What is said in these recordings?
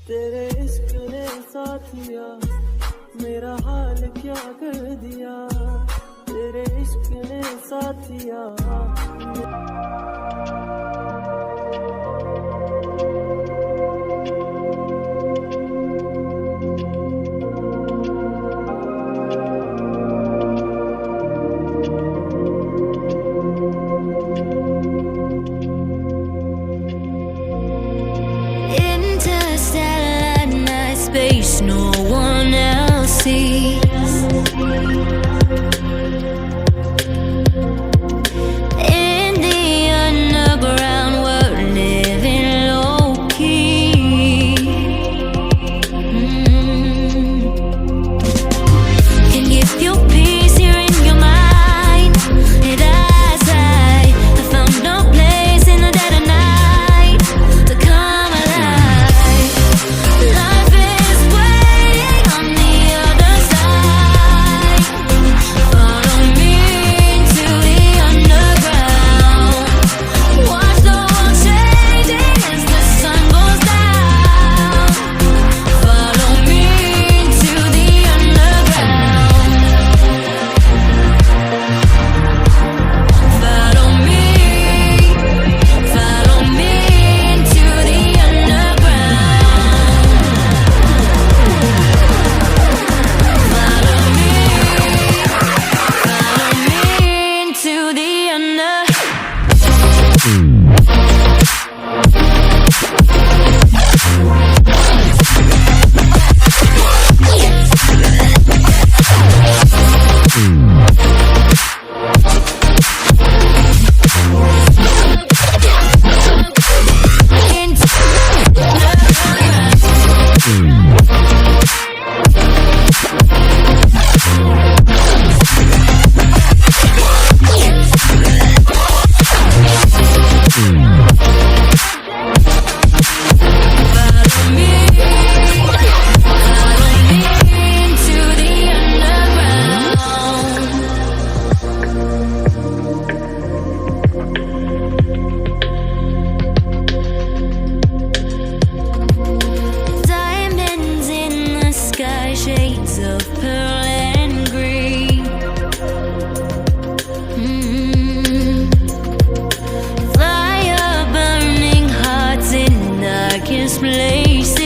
तेरे इश्क ने साथिया मेरा हाल क्या कर दिया, तेरे इश्क ने साथिया। Space no one else sees. In the underground, we're living low key. Can give you peace here in your mind. And as I found no place in the dead of night to come alive. Life is waiting on the other side. Follow me into the underground. Watch the world changing as the sun goes down. Follow me into the underground. Follow me into the underground. Into the diamonds in the sky, shades of pearl and green. Fire burning hearts in darkest places.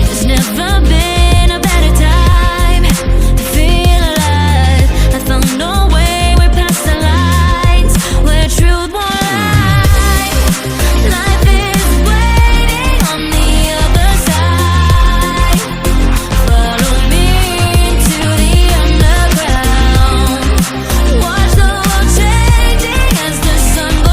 There's never been a better time to feel alive. I found no way, we're past the lines where truth won't lie. Life is waiting on the other side. Follow me into the underground. Watch the world changing as the sun goes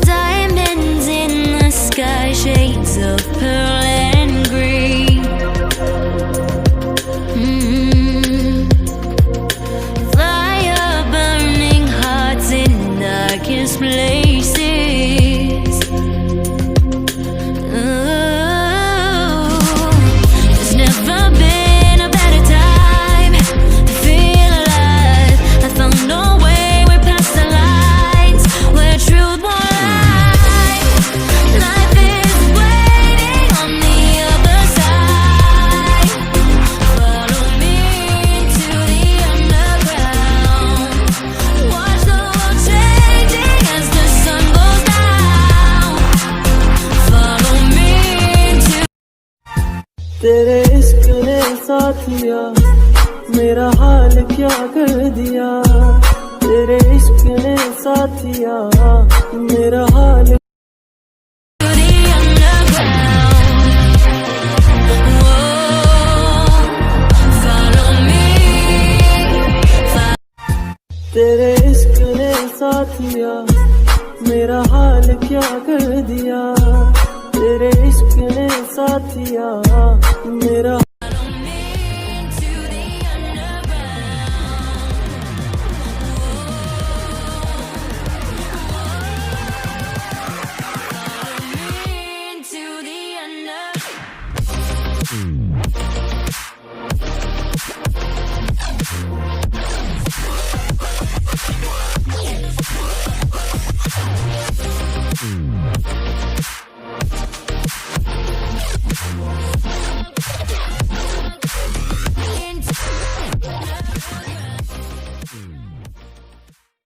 Diamonds in the sky, shades of pearl and green. Fire burning hearts in darkest places. There's never been a better time to feel alive. I found a way, we're past the lines where truth won't lie. Life is waiting on the other side. Follow me into the underground. Watch the world changing as the sun goes down. Follow me into तेरे इश्क ने साथिया मेरा हाल क्या कर दिया। तेरे इश्क ने साथिया मेरा हाल the underground. Whoa, follow me. तेरे इश्क ने साथिया मेरा हाल क्या कर दिया। तेरे इश्क ने साथिया मेरा